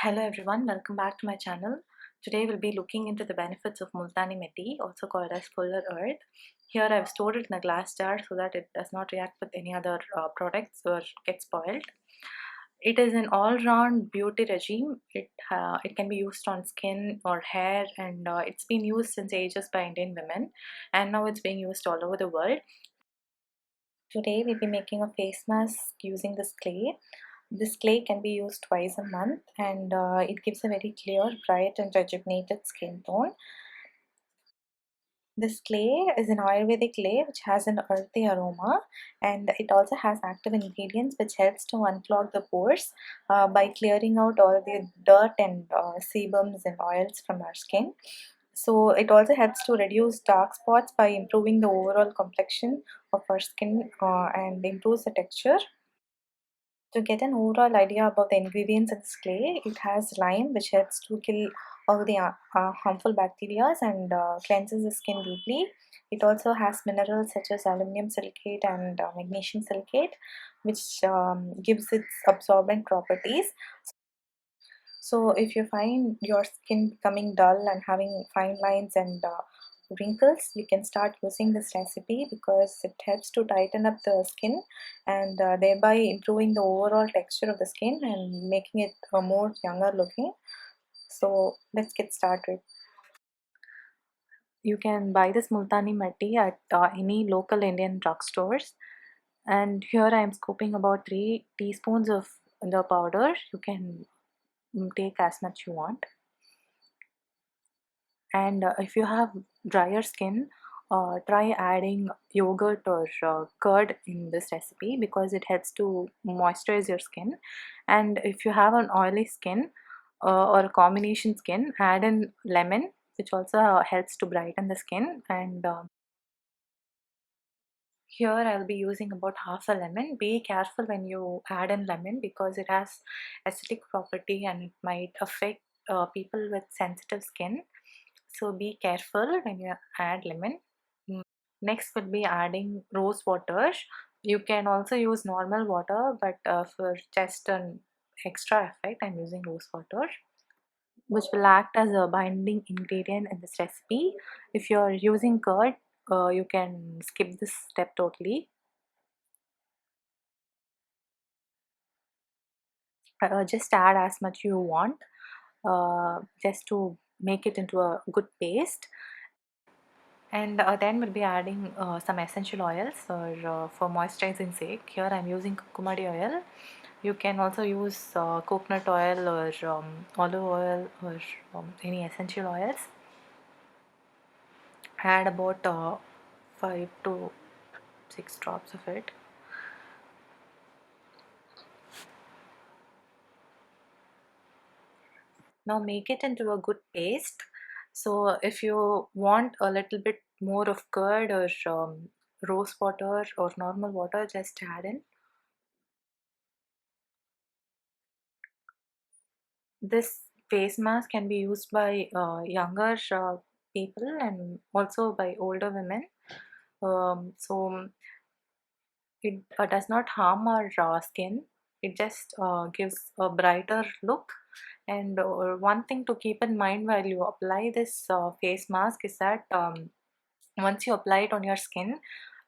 Hello everyone, welcome back to my channel. Today we'll be looking into the benefits of Multani Mitti, also called as fuller earth. Here I've stored it in a glass jar so that it does not react with any other products or get spoiled. It is an all-round beauty regime. It can be used on skin or hair, and it's been used since ages by Indian women, and now it's being used all over the world. Today we'll be making a face mask using this clay. This clay can be used twice a month, and it gives a very clear, bright and rejuvenated skin tone. This clay is an Ayurvedic clay which has an earthy aroma, and it also has active ingredients which helps to unclog the pores by clearing out all the dirt and sebums and oils from our skin. So it also helps to reduce dark spots by improving the overall complexion of our skin and improves the texture. To get an overall idea about the ingredients in this clay, it has lime which helps to kill all the harmful bacteria and cleanses the skin deeply. It also has minerals such as aluminum silicate and magnesium silicate, which gives its absorbent properties. So if you find your skin becoming dull and having fine lines and wrinkles, you can start using this recipe because it helps to tighten up the skin and thereby improving the overall texture of the skin and making it more younger looking. So let's get started. You can buy this Multani Mitti at any local Indian drugstores. And here I am scooping about 3 teaspoons of the powder. You can take as much you want. And if you have drier skin, try adding yogurt or curd in this recipe because it helps to moisturize your skin. And if you have an oily skin or a combination skin, add in lemon, which also helps to brighten the skin. And here I'll be using about half a lemon. Be careful when you add in lemon because it has acidic property and it might affect people with sensitive skin. So be careful when you add lemon. Next will be adding rose water. You can also use normal water, but for just an extra effect, I'm using rose water, which will act as a binding ingredient in this recipe. If you're using curd, you can skip this step totally. Just add as much you want, just to make it into a good paste. And then we'll be adding some essential oils for moisturizing sake. Here I'm using Kumkumad oil. You can also use coconut oil or olive oil or any essential oils. Add about 5 to 6 drops of it. Now make it into a good paste. So if you want a little bit more of curd or rose water or normal water, just add in. This face mask can be used by younger people and also by older women. So it does not harm our skin. It just gives a brighter look. And one thing to keep in mind while you apply this face mask is that once you apply it on your skin,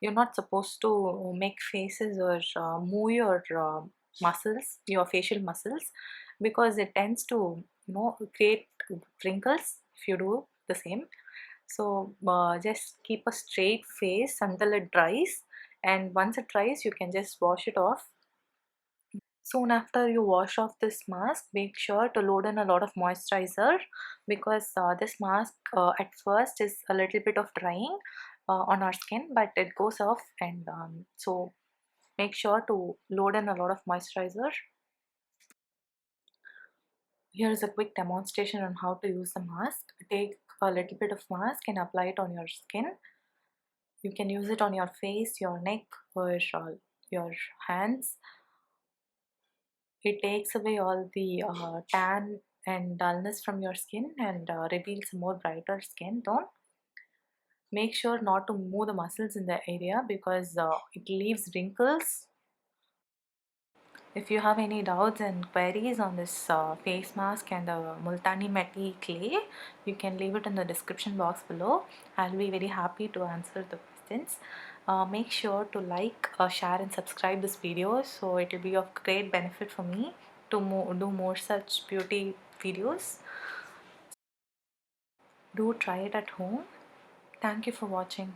you're not supposed to make faces or move your muscles, your facial muscles, because it tends to create wrinkles if you do the same. So just keep a straight face until it dries, and once it dries you can just wash it off. Soon after you wash off this mask, make sure to load in a lot of moisturizer because this mask at first is a little bit of drying on our skin, but it goes off, and so make sure to load in a lot of moisturizer. Here is a quick demonstration on how to use the mask. Take a little bit of mask and apply it on your skin. You can use it on your face, your neck, or your hands. It takes away all the tan and dullness from your skin and reveals a more brighter skin tone. Make sure not to move the muscles in the area because it leaves wrinkles. If you have any doubts and queries on this face mask and the Multani Mitti clay, you can leave it in the description box below. I'll be very happy to answer the questions. Make sure to like, share and subscribe this video, so it will be of great benefit for me to do more such beauty videos. Do try it at home. Thank you for watching.